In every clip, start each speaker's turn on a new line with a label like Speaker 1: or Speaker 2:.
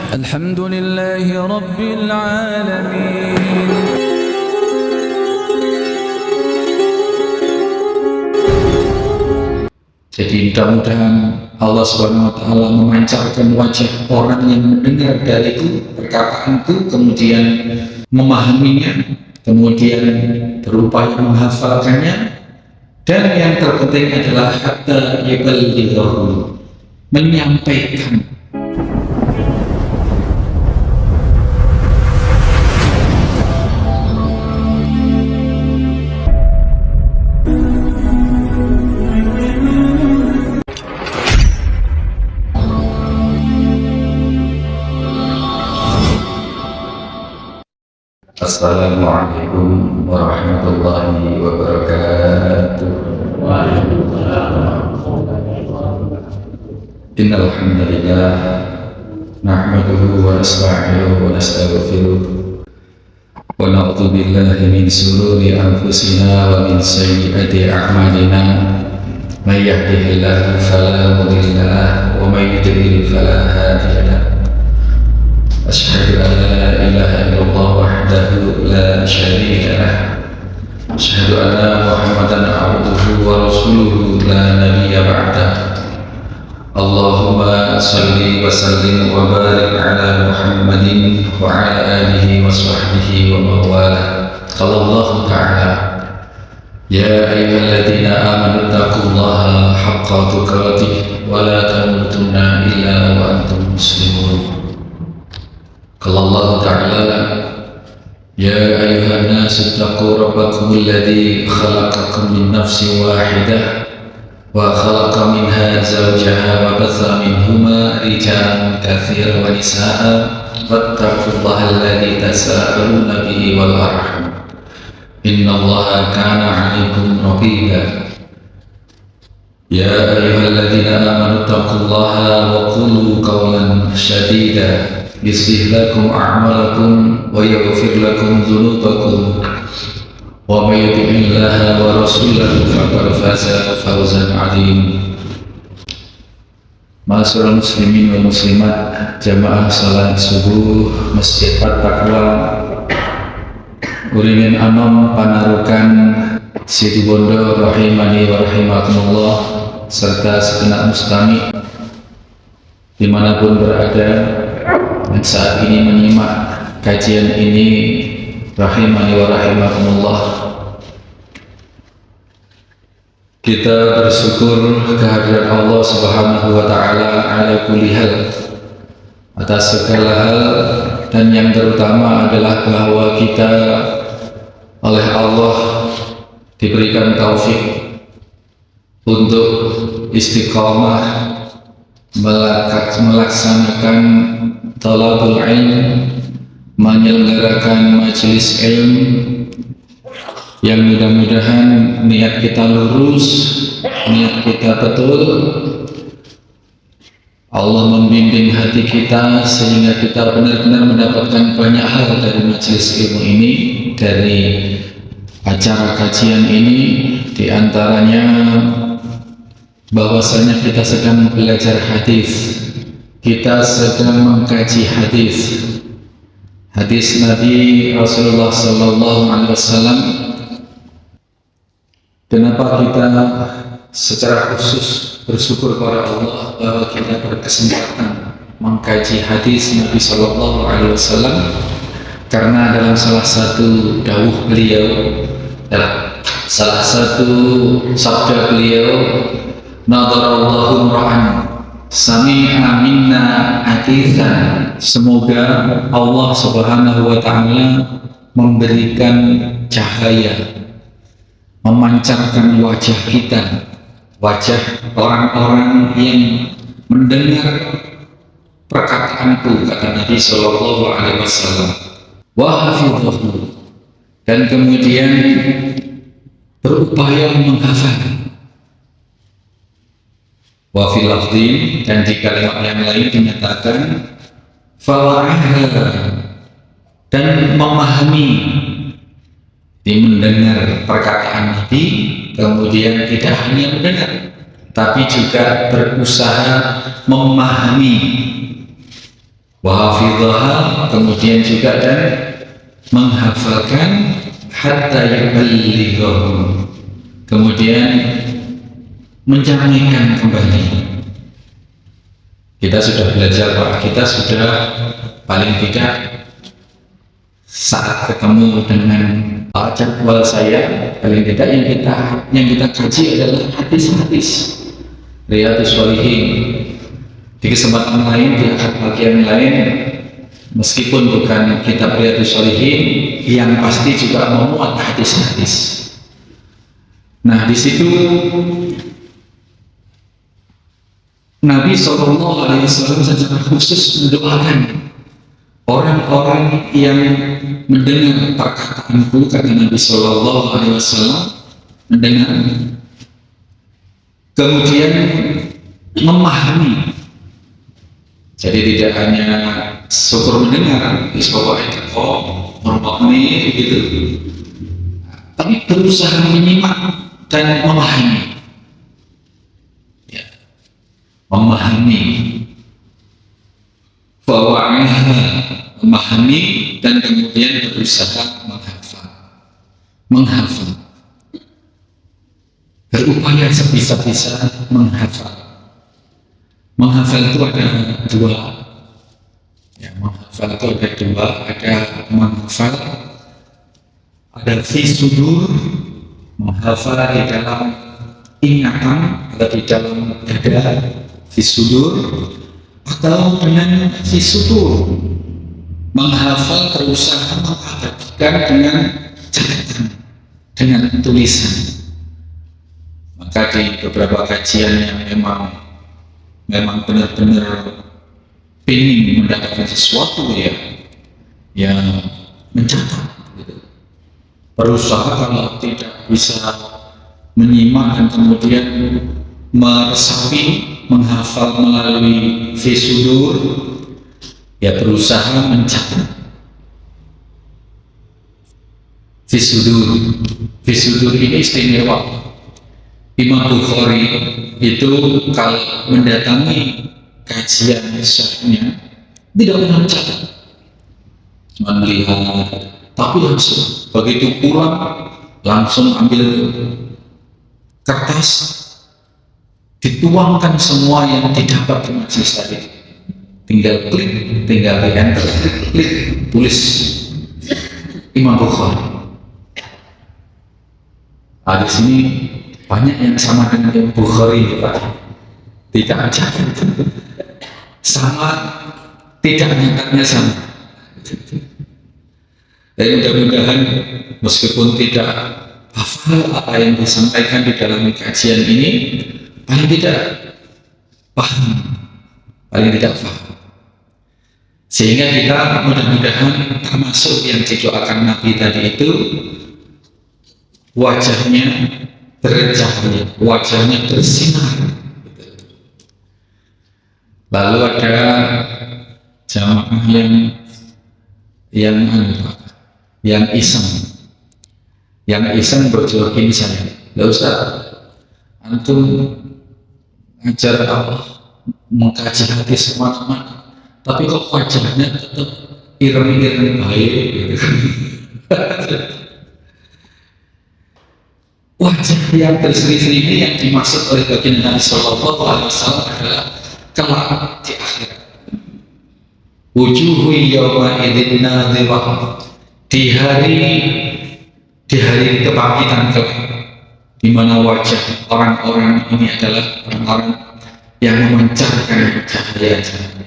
Speaker 1: الحمد لله رب العالمين.
Speaker 2: Jadi mudah-mudahan Allah Subhanahu wa Ta'ala memancarkan wajah orang yang mendengar dariku, perkataanku, kemudian memahaminya, kemudian berupaya menghafalkannya, dan yang terpenting adalah hatta yuballighahu, menyampaikan. Assalamualaikum warahmatullahi wabarakatuh. Innal hamdalillah nahmaduhu wa nasta'inuhu wa nastaghfiruh wa na'udzu billahi min shururi anfusina wa min sayyiati a'malina. May yahdihillahu fala mudilla lahu wa may yudlil fala hadiya lahu. Asyhadu an la ilaha illallah wahdahu la syarika lah. Asyhadu anna Muhammadan abduhu wa rasuluhu la nabiyya ba'dah. Allahumma salli wa sallim wa barik ala Muhammadin wa ala alihi wa sahbihi wa mawala. Qala Allah ta'ala, ya ayyuhalladzina amanu taqullaha haqqa tuqatih wa la tamutunna illa wa antum muslimun. Qala Allah ta'ala, ya ayyuhan nasu ittaqu rabbakum alladzi khalaqakum min nafsin wahidah wa khalaqa minha zawjaha wa batha minhuma rijalan katsiran wa nisaa'a wattaqullaha alladzi tasaaluna bihi wal arham innallaha kana 'alaikum raqiba. Ya ayyuhalladzina amanu taqullaha wa qulu qawlan sadida yuslih lakum a'malakum wa yaghfir lakum dhunubakum wa may yuti'illaha wa rasulahu faqad faza fawzan 'azim. Ma'asyiral muslimin wal muslimat, jamaah salat subuh Masjid At-Taqwa Uringin Anom Panarukan Situbondo rahimani wa rahimakumullah, serta segenap mustami dimanapun berada dan saat ini menyimak kajian ini rahimani wa rahimakumullah. Kita bersyukur kehadirat Allah Subhanahu wa Ta'ala ala kulli hal, atas segala hal, dan yang terutama adalah bahwa kita oleh Allah diberikan taufik untuk istiqamah melaksanakan talabul ilm, menyelenggarakan majelis ilm yang mudah-mudahan niat kita lurus, niat kita betul. Allah membimbing hati kita sehingga kita benar-benar mendapatkan banyak hal dari majelis ilmu ini, dari acara kajian ini, diantaranya bahwasanya kita sedang belajar hadis, kita sedang mengkaji hadis Nabi Rasulullah Sallallahu Alaihi Wasallam. Kenapa kita secara khusus bersyukur kepada Allah bahwa kita berkesempatan mengkaji hadis Nabi Sallallahu Alaihi Wasallam? Karena dalam salah satu dawuh beliau, dalam salah satu sabda beliau, nadarallahu ra'an sami'a minna hadithan, semoga Allah Subhanahu wa Ta'ala memberikan cahaya, memancarkan wajah kita, wajah orang-orang yang mendengar perkataanku, kata Nabi Sallallahu Alaihi Wasallam, wa hafidhahu, dan kemudian berupaya menghafal. Wa fil lafdhi, dan di kalimat yang lain dinyatakan fawa'aha, dan memahami, di mendengar perkataan Nabi, kemudian tidak hanya mendengar tapi juga berusaha memahami wa hafidhaha, kemudian juga dan menghafalkan hatta yuballighahu, kemudian menyampaikan kembali. Kita sudah belajar Pak, kita sudah paling tidak saat ketemu dengan jadwal saya, paling tidak yang kita kaji adalah hadis-hadis Riyadhus Shalihin. Di kesempatan lain, di bagian lain, meskipun bukan kitab Riyadhus Shalihin, yang pasti juga memuat hadis-hadis. Nah, di situ Nabi SAW secara khusus mendoakan orang-orang yang mendengar perkataanku, kata Nabi SAW, mendengar, kemudian memahami. Jadi tidak hanya syukur mendengar, pokoknya memahami begitu, tapi berusaha menyimak dan memahami. Ya. Memahami, memahami dan kemudian berusaha menghafal, berupaya sebisa-bisa menghafal. Menghafal itu ada dua, ya, menghafal itu ada dua, ada menghafal, ada fi sudur, menghafal di dalam ingatan atau di dalam dada, fi sudur, atau dengan fi sudur, menghafal berusaha mengabadikan dengan catatan, dengan tulisan. Maka di beberapa kajian yang memang benar-benar ingin mendapatkan sesuatu, ya yang mencatat gitu. Berusaha kalau tidak bisa menyimak dan kemudian meresapi, menghafal melalui visudur, ya berusaha mencatat. Visudur ini istimewa. Imam Bukhari itu kalau mendatangi kajian syarahnya tidak pernah mencatat, cuma melihat, tapi langsung begitu pulang langsung ambil kertas, dituangkan semua yang didapat di majelis tadi, tinggal klik, tinggal di enter, klik, tulis Imam Bukhari. Di sini banyak yang sama dengan Imam Bukhari, Pak. Tidak ada, sama, tidak nyatanya sama. Dan mudah-mudahan meskipun tidak hafal apa yang disampaikan di dalam kajian ini, paling tidak paham, sehingga kita mudah-mudahan termasuk yang didoakan Nabi tadi itu, wajahnya bercahaya, wajahnya bersinar. Lalu ada jamaah yang iseng berjokin saya, "Lah Ustaz, antum ngajar Allah, mengkaji hadis teman-teman, tapi kok wajahnya tetap ireng-ireng baik gitu." Wajah yang berseri-seri ini yang dimaksud oleh baginda Nabi Sallallahu Alaihi Wasallam adalah kelak di akhirat. Wujuhu yawma idzin nadhirah, di hari kebangkitan kelak, di mana wajah orang-orang ini adalah orang-orang yang memancarkan cahaya-cahaya.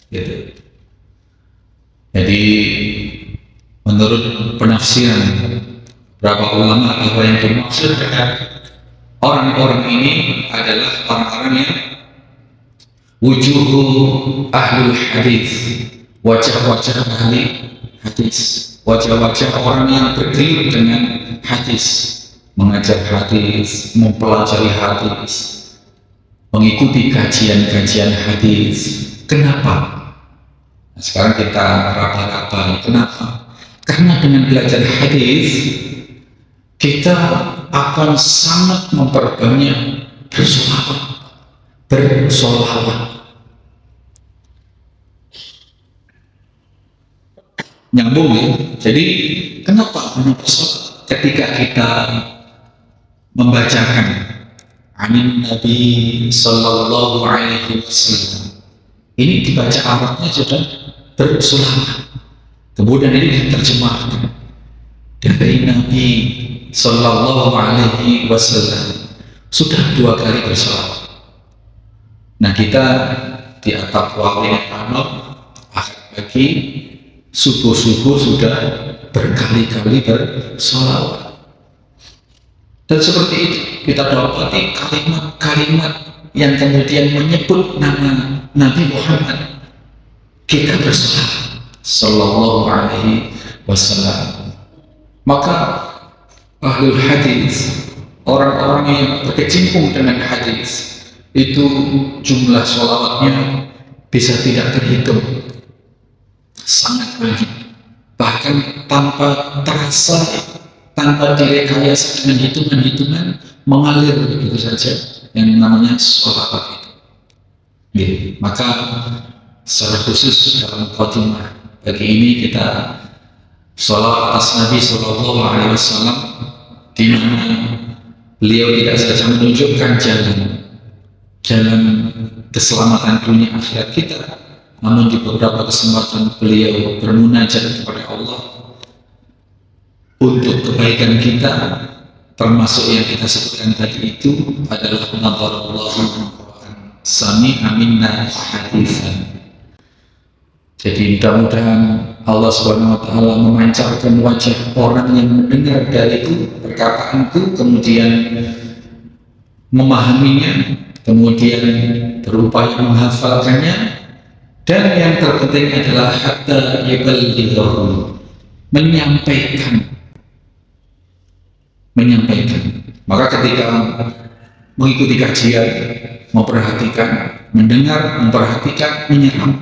Speaker 2: Gitu. Jadi menurut penafsiran beberapa ulama, apa yang dimaksud dengan orang-orang ini adalah orang-orang yang wujuhu ahlul hadis, wajah-wajah ahli hadis, wajah-wajah orang yang bergelut dengan hadis, mengajar hadis, mempelajari hadis, mengikuti kajian-kajian hadis. Kenapa? Nah, sekarang kita raba-raba. Kenapa? Karena dengan belajar hadis kita akan sangat memperbanyak bersolawat. Nyambung ya. Jadi kenapa sholat? Ketika kita membacakan anin Nabi Sallallahu Alaihi Wasallam, ini dibaca Arabnya sudah bersolawat. Kemudian ini diterjemahkan dari Nabi Sallallahu Alaihi Wasallam sudah 2 kali bersolawat. Nah, kita di atap waktu Ramadan akhir pagi subuh sudah berkali-kali bersolawat. Dan seperti itu kita dapati kalimat-kalimat yang kemudian menyebut nama Nabi Muhammad, kita bersolawat Sallallahu Alaihi Wasallam. Maka ahlul hadis, orang-orang yang berkecimpung dengan hadis, itu jumlah sholawatnya bisa tidak terhitung, sangat banyak, bahkan tanpa terasa, tanpa direkayasa dengan hitungan-hitungan, mengalir begitu saja yang namanya sholawat itu. Maka secara khusus dalam khotimah pagi ini kita sholawat atas Nabi Sallallahu Alaihi Wasallam, di mana beliau tidak saja menunjukkan jalan keselamatan dunia akhirat kita, namun di beberapa kesempatan beliau bermunajat kepada Allah untuk kebaikan kita, termasuk yang kita sebutkan tadi itu adalah nadharallahu sami'a minna haditsan. Jadi mudah-mudahan Allah Subhanahu wa taala memancarkan wajah orang yang mendengar dariku, perkataanku, kemudian memahaminya, kemudian berupaya menghafalkannya, dan yang terpenting adalah hatta yuballighahu, menyampaikan. Maka ketika mengikuti kajian, memperhatikan, mendengar, memperhatikan, menyerap,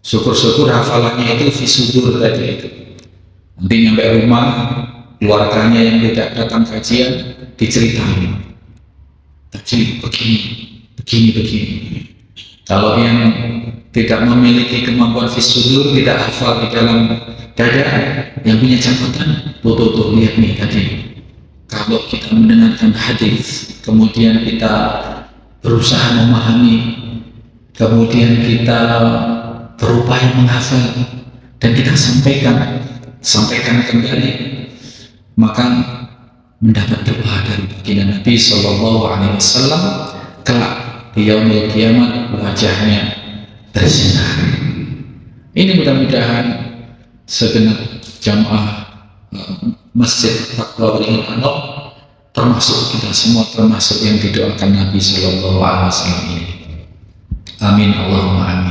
Speaker 2: syukur-syukur hafalannya itu fisudur tadi itu. Nanti nyampe rumah, keluarganya yang tidak datang kajian diceritain, tadi begini. Kalau yang tidak memiliki kemampuan fisudur, tidak hafal di dalam dada, yang punya catatan, tuh lihat nih tadi. Kalau kita mendengarkan hadis, kemudian kita berusaha memahami, kemudian kita berupaya menghafal, dan kita sampaikan kembali, maka mendapat doa dari baginda Nabi Sallallahu Alaihi Wasallam, kelak di yaumil kiamat wajahnya bersinar. Ini mudah-mudahan segenap jamaah Masjid Taqwa wal Iman, termasuk kita semua, termasuk yang didoakan Nabi Sallallahu Alaihi Wasallam ini. Amin Allahumma amin.